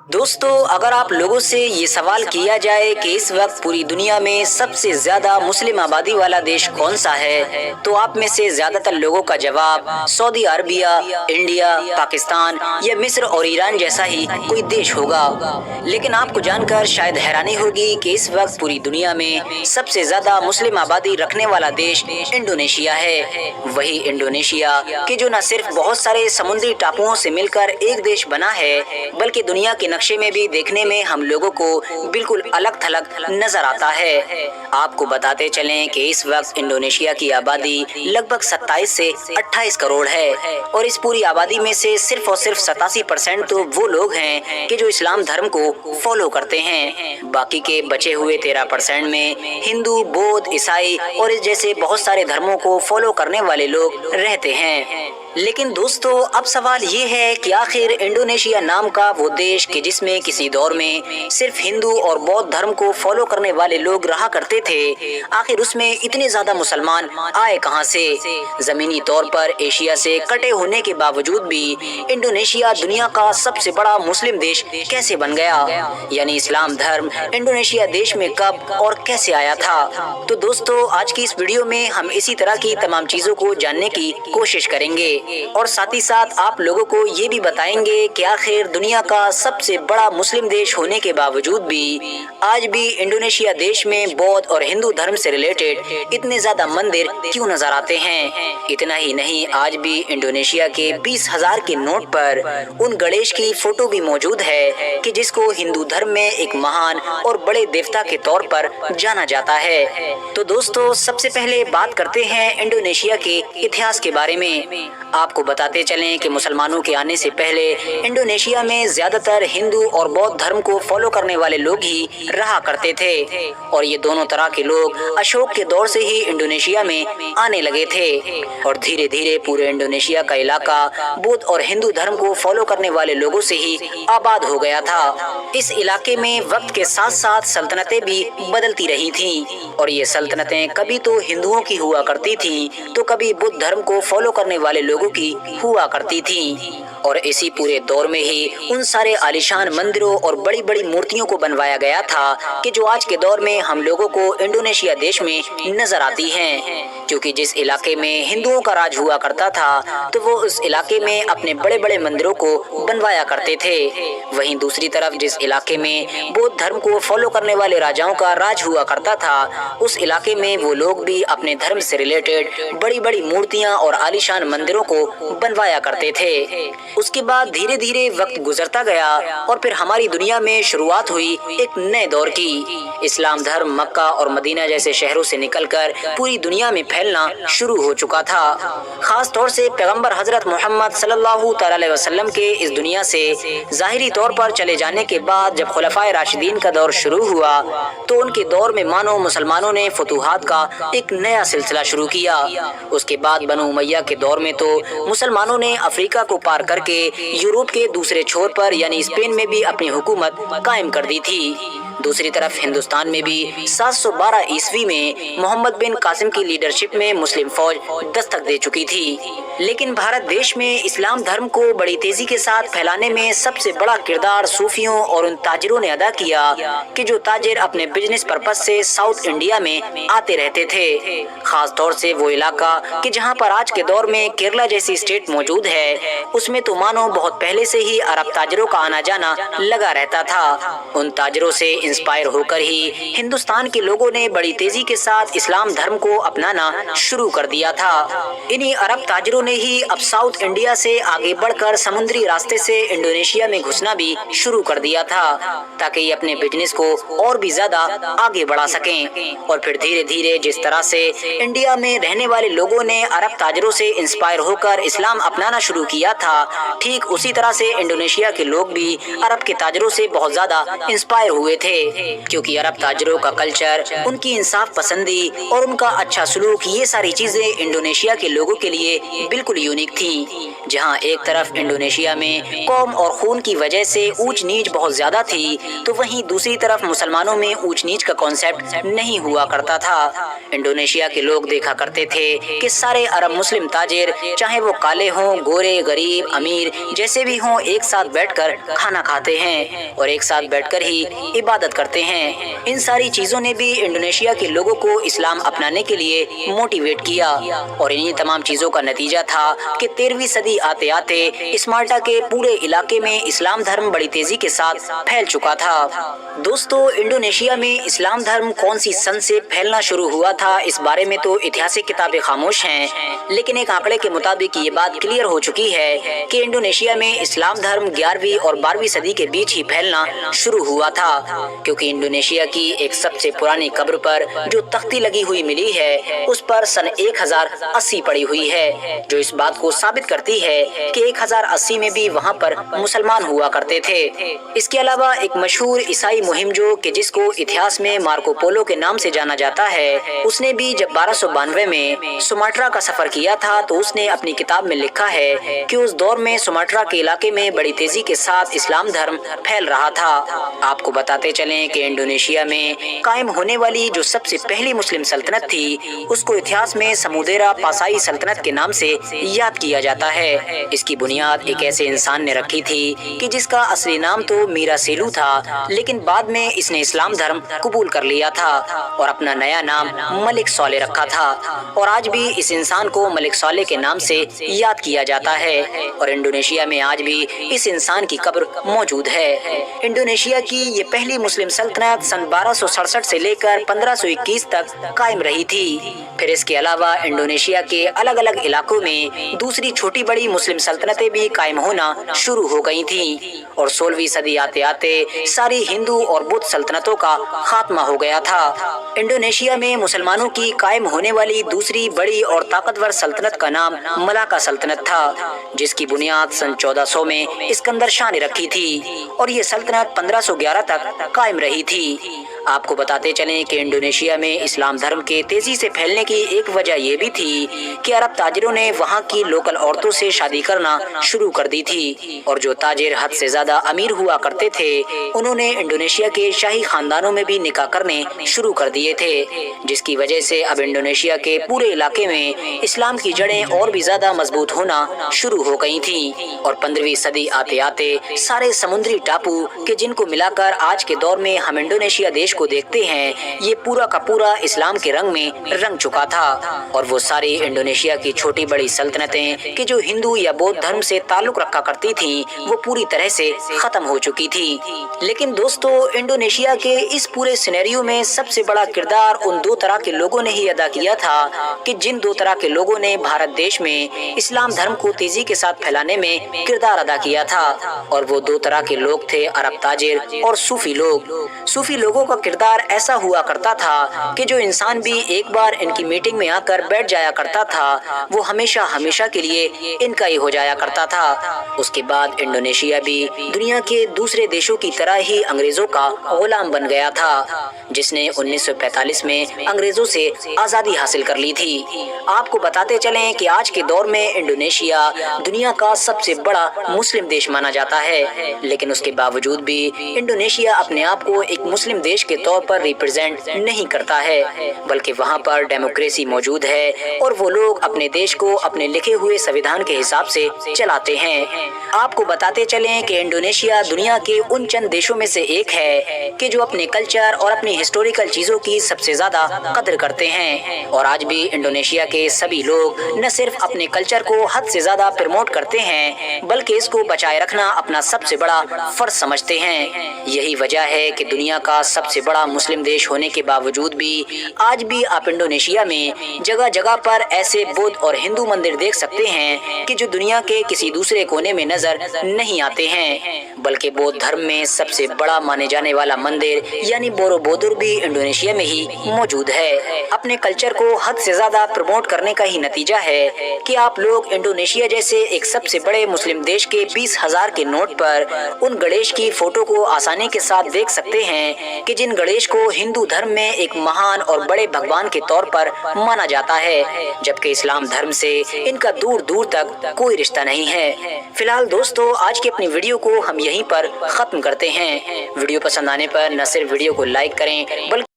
दोस्तों, अगर आप लोगों से ये सवाल किया जाए कि इस वक्त पूरी दुनिया में सबसे ज्यादा मुस्लिम आबादी वाला देश कौन सा है, तो आप में से ज्यादातर लोगों का जवाब सऊदी अरबिया, इंडिया, पाकिस्तान या मिस्र और ईरान जैसा ही कोई देश होगा। लेकिन आपको जानकर शायद हैरानी होगी कि इस वक्त पूरी दुनिया में सबसे ज्यादा मुस्लिम आबादी रखने वाला देश इंडोनेशिया है। वही इंडोनेशिया कि जो न सिर्फ बहुत सारे समुद्री टापुओं से मिलकर एक देश बना है, बल्कि दुनिया के नक्शे में भी देखने में हम लोगों को बिल्कुल अलग थलग नजर आता है। आपको बताते चलें कि इस वक्त इंडोनेशिया की आबादी लगभग 27 से 28 करोड़ है और इस पूरी आबादी में से सिर्फ और सिर्फ 87% तो वो लोग हैं कि जो इस्लाम धर्म को फॉलो करते हैं। बाकी के बचे हुए 13% में हिंदू, बौद्ध, ईसाई और इस जैसे बहुत सारे धर्मों को फॉलो करने वाले लोग रहते हैं। लेकिन दोस्तों, अब सवाल ये है कि आखिर इंडोनेशिया नाम का वो देश कि जिसमें किसी दौर में सिर्फ हिंदू और बौद्ध धर्म को फॉलो करने वाले लोग रहा करते थे, आखिर उसमें इतने ज्यादा मुसलमान आए कहां से? जमीनी तौर पर एशिया से कटे होने के बावजूद भी इंडोनेशिया दुनिया का सबसे बड़ा मुस्लिम देश कैसे बन गया? यानी इस्लाम धर्म इंडोनेशिया देश में कब और कैसे आया था? तो दोस्तों, आज की इस वीडियो में हम इसी तरह की तमाम चीजों को जानने की कोशिश करेंगे और साथ ही साथ आप लोगों को ये भी बताएंगे कि आखिर दुनिया का सबसे बड़ा मुस्लिम देश होने के बावजूद भी आज भी इंडोनेशिया देश में बौद्ध और हिंदू धर्म से रिलेटेड इतने ज्यादा मंदिर क्यों नजर आते हैं। इतना ही नहीं, आज भी इंडोनेशिया के 20,000 के नोट पर उन गणेश की फोटो भी मौजूद है कि जिसको हिंदू धर्म में एक महान और बड़े देवता के तौर पर जाना जाता है। तो दोस्तों, सबसे पहले बात करते हैं इंडोनेशिया के इतिहास के बारे में। आपको बताते चलें कि मुसलमानों के आने से पहले इंडोनेशिया में ज्यादातर हिंदू और बौद्ध धर्म को फॉलो करने वाले लोग ही रहा करते थे और ये दोनों तरह के लोग अशोक के दौर से ही इंडोनेशिया में आने लगे थे और धीरे धीरे पूरे इंडोनेशिया का इलाका बौद्ध और हिंदू धर्म को फॉलो करने वाले लोगों से ही आबाद हो गया था। इस इलाके में वक्त के साथ साथ सल्तनतें भी बदलती रही थीं और ये सल्तनतें कभी तो हिंदुओं की हुआ करती थीं तो कभी बुद्ध धर्म को फॉलो करने वाले लोगों की हुआ करती थी। और इसी पूरे दौर में ही उन सारे आलीशान मंदिरों और बड़ी बड़ी मूर्तियों को बनवाया गया था कि जो आज के दौर में हम लोगों को इंडोनेशिया देश में नजर आती हैं। क्योंकि जिस इलाके में हिंदुओं का राज हुआ करता था तो वो उस इलाके में अपने बड़े बड़े मंदिरों को बनवाया करते थे। वहीं दूसरी तरफ जिस इलाके में बौद्ध धर्म को फॉलो करने वाले राजाओं का राज हुआ करता था, उस इलाके में वो लोग भी अपने धर्म से रिलेटेड बड़ी बड़ी मूर्तियां और आलीशान मंदिरों को बनवाया करते थे। उसके बाद धीरे धीरे वक्त गुजरता गया और फिर हमारी दुनिया में शुरुआत हुई एक नए दौर की। इस्लाम धर्म मक्का और मदीना जैसे शहरों से निकलकर पूरी दुनिया में फैलना शुरू हो चुका था। खास तौर से पैगंबर हजरत मोहम्मद सल्लल्लाहु अलैहि वसल्लम के इस दुनिया से जाहिरी तौर पर चले जाने के बाद जब खुलफाए राशिदीन का दौर शुरू हुआ तो उनके दौर में मानो मुसलमानों ने फतूहात का एक नया सिलसिला शुरू किया। उसके बाद बनु उमैया के दौर में तो मुसलमानों ने अफ्रीका को पार करके यूरोप के दूसरे छोर पर यानी स्पेन में भी अपनी हुकूमत कायम कर दी थी। दूसरी तरफ हिंदुस्तान में भी 712 ईस्वी में मोहम्मद बिन कासिम की लीडरशिप में मुस्लिम फौज दस्तक दे चुकी थी। लेकिन भारत देश में इस्लाम धर्म को बड़ी तेजी के साथ फैलाने में सबसे बड़ा किरदार सूफियों और उन ताजिरों ने अदा किया कि जो ताजिर अपने बिजनेस पर्पस से साउथ इंडिया में आते रहते थे। खास तौर से वो इलाका कि जहाँ पर आज के दौर में केरला जैसी स्टेट मौजूद है, उसमें तो मानो बहुत पहले से ही अरब ताजिरों का आना जाना लगा रहता था। उन ताजिरों से इंस्पायर होकर ही हिंदुस्तान के लोगों ने बड़ी तेजी के साथ इस्लाम धर्म को अपनाना शुरू कर दिया था। इन्हीं अरब ताजिरों ने ही अब साउथ इंडिया से आगे बढ़कर समुद्री रास्ते से इंडोनेशिया में घुसना भी शुरू कर दिया था ताकि ये अपने बिजनेस को और भी ज्यादा आगे बढ़ा सकें। और फिर धीरे धीरे जिस तरह से इंडिया में रहने वाले लोगों ने अरब ताजिरों से इंस्पायर होकर इस्लाम अपनाना शुरू किया था, ठीक उसी तरह से इंडोनेशिया के लोग भी अरब के ताजिरों से बहुत ज्यादा इंस्पायर हुए थे क्योंकि अरब ताजरों का कल्चर, उनकी इंसाफ पसंदी और उनका अच्छा सलूक, ये सारी चीजें इंडोनेशिया के लोगों के लिए बिल्कुल यूनिक थी। जहां एक तरफ इंडोनेशिया में कौम और खून की वजह से ऊंच नीच बहुत ज्यादा थी, तो वहीं दूसरी तरफ मुसलमानों में ऊंच नीच का कॉन्सेप्ट नहीं हुआ करता था। इंडोनेशिया के लोग देखा करते थे कि सारे अरब मुस्लिम ताजिर, चाहे वो काले हों, गोरे, गरीब, अमीर, जैसे भी हों, एक साथ बैठकर खाना खाते हैं और एक साथ बैठकर ही इबादत करते हैं। इन सारी चीजों ने भी इंडोनेशिया के लोगों को इस्लाम अपनाने के लिए मोटिवेट किया और इन्हीं तमाम चीजों का नतीजा था कि 13वीं सदी आते आते स्मार्टा के पूरे इलाके में इस्लाम धर्म बड़ी तेजी के साथ फैल चुका था। दोस्तों, इंडोनेशिया में इस्लाम धर्म कौन सी सन से फैलना शुरू हुआ था, इस बारे में तो ऐतिहासिक किताबें खामोश हैं, लेकिन एक आंकड़े के मुताबिक ये बात क्लियर हो चुकी है कि इंडोनेशिया में इस्लाम धर्म 11वीं और 12वीं सदी के बीच ही फैलना शुरू हुआ था, क्योंकि इंडोनेशिया की एक सबसे पुरानी कब्र पर जो तख्ती लगी हुई मिली है, उस पर सन 1080 पड़ी हुई है, जो इस बात को साबित करती है कि 1080 में भी वहाँ पर मुसलमान हुआ करते थे। इसके अलावा एक मशहूर ईसाई मुहिम जो कि जिसको इतिहास में मार्को पोलो के नाम से जाना जाता है, उसने भी जब 1292 में सुमाट्रा का सफर किया था, तो उसने अपनी किताब में लिखा है कि उस दौर में सुमाट्रा के इलाके में बड़ी तेजी के साथ इस्लाम धर्म फैल रहा था। आपको बताते चलें कि इंडोनेशिया में कायम होने वाली जो सबसे पहली मुस्लिम सल्तनत थी, उसको इतिहास में समुदेरा पासाई सल्तनत के नाम से याद किया जाता है। इसकी बुनियाद एक ऐसे इंसान ने रखी थी कि जिसका असली नाम तो मीरा सेलू था, लेकिन बाद में इसने इस्लाम धर्म कबूल कर लिया था और अपना नया नाम मलिक सॉले रखा था और आज भी इस इंसान को मलिक सॉले के नाम से याद किया जाता है और इंडोनेशिया में आज भी इस इंसान की कब्र मौजूद है। इंडोनेशिया की ये पहली मुस्लिम सल्तनत सन 1267 से लेकर 1521 तक कायम रही थी। फिर इसके अलावा इंडोनेशिया के अलग अलग इलाकों में दूसरी छोटी बड़ी मुस्लिम सल्तनतें भी कायम होना शुरू हो गई थी और 16वीं सदी आते आते सारी हिंदू और बुद्ध सल्तनतों का खात्मा हो गया था। इंडोनेशिया में मुसलमानों की कायम होने वाली दूसरी बड़ी और ताकतवर सल्तनत का नाम मलाका सल्तनत था, जिसकी बुनियाद सन 1400 में इस्कंदर शाह ने रखी थी और ये सल्तनत 1511 तक कायम रही थी। आपको बताते चलें कि इंडोनेशिया में इस्लाम धर्म के तेजी से फैलने की एक वजह ये भी थी कि अरब ताजिरों ने वहाँ की लोकल औरतों से शादी करना शुरू कर दी थी और जो ताजिर हद से ज्यादा अमीर हुआ करते थे, उन्होंने इंडोनेशिया के शाही खानदानों में भी निकाह करने शुरू कर दिए थे, जिसकी वजह से अब इंडोनेशिया के पूरे इलाके में इस्लाम की जड़ें और भी ज्यादा मजबूत होना शुरू हो गई थी और 15वीं सदी आते आते सारे समुद्री टापू के जिनको मिलाकर आज के दौर में हम इंडोनेशिया देश को देखते हैं, ये पूरा का पूरा इस्लाम के रंग में रंग चुका था और वो सारी इंडोनेशिया की छोटी बड़ी सल्तनतें कि जो हिंदू या बौद्ध धर्म से ताल्लुक रखा करती थी, वो पूरी तरह से खत्म हो चुकी थी। लेकिन दोस्तों, इंडोनेशिया के इस पूरे सिनेरियो में सबसे बड़ा किरदार उन दो तरह के लोगों ने ही अदा किया था कि जिन दो तरह के लोगों ने भारत देश में इस्लाम धर्म को तेजी के साथ फैलाने में किरदार अदा किया था और वो दो तरह के लोग थे अरब ताजिर और सूफी लोग। सूफी लोगों का किरदार ऐसा हुआ करता था कि जो इंसान भी एक बार इनकी मीटिंग में आकर बैठ जाया करता था, वो हमेशा हमेशा के लिए इनका ही हो जाया करता था। उसके बाद इंडोनेशिया भी दुनिया के दूसरे देशों की तरह ही अंग्रेजों का गुलाम बन गया था, जिसने 1945 में अंग्रेजों से आजादी हासिल कर ली थी। आपको बताते चलें कि आज के दौर में इंडोनेशिया दुनिया का सबसे बड़ा मुस्लिम देश माना जाता है, लेकिन उसके बावजूद भी इंडोनेशिया अपने आप को एक मुस्लिम देश के तौर पर रिप्रेजेंट नहीं करता है, बल्कि वहाँ पर डेमोक्रेसी मौजूद है और वो लोग अपने देश को अपने लिखे हुए संविधान के हिसाब से चलाते हैं। आपको बताते चलें कि इंडोनेशिया दुनिया के उन चंद देशों में से एक है कि जो अपने कल्चर और अपनी हिस्टोरिकल चीजों की सबसे ज्यादा कदर करते हैं और आज भी इंडोनेशिया के सभी लोग न सिर्फ अपने कल्चर को हद से ज्यादा प्रमोट करते हैं, बल्कि इसको बचाए रखना अपना सबसे बड़ा फर्ज समझते हैं। यही वजह है कि दुनिया का सबसे बड़ा मुस्लिम देश होने के बावजूद भी आज भी आप इंडोनेशिया में जगह जगह पर ऐसे बौद्ध और हिंदू मंदिर देख सकते हैं कि जो दुनिया के किसी दूसरे कोने में नजर नहीं आते हैं, बल्कि बौद्ध धर्म में सबसे बड़ा माने जाने वाला मंदिर यानी बोरोबुदुर भी इंडोनेशिया में ही मौजूद है। अपने कल्चर को हद से ज्यादा प्रमोट करने का ही नतीजा है कि आप लोग इंडोनेशिया जैसे एक सबसे बड़े मुस्लिम देश के 20,000 के नोट पर उन गणेश की फोटो को आसानी के साथ देख सकते हैं कि जिन गणेश को हिंदू धर्म में एक महान और बड़े भगवान के तौर पर माना जाता है, जबकि इस्लाम धर्म से इनका दूर दूर तक कोई रिश्ता नहीं है। फिलहाल दोस्तों, आज की अपनी वीडियो को हम यहीं पर खत्म करते हैं। वीडियो पसंद आने पर न सिर्फ वीडियो को लाइक करें बल्कि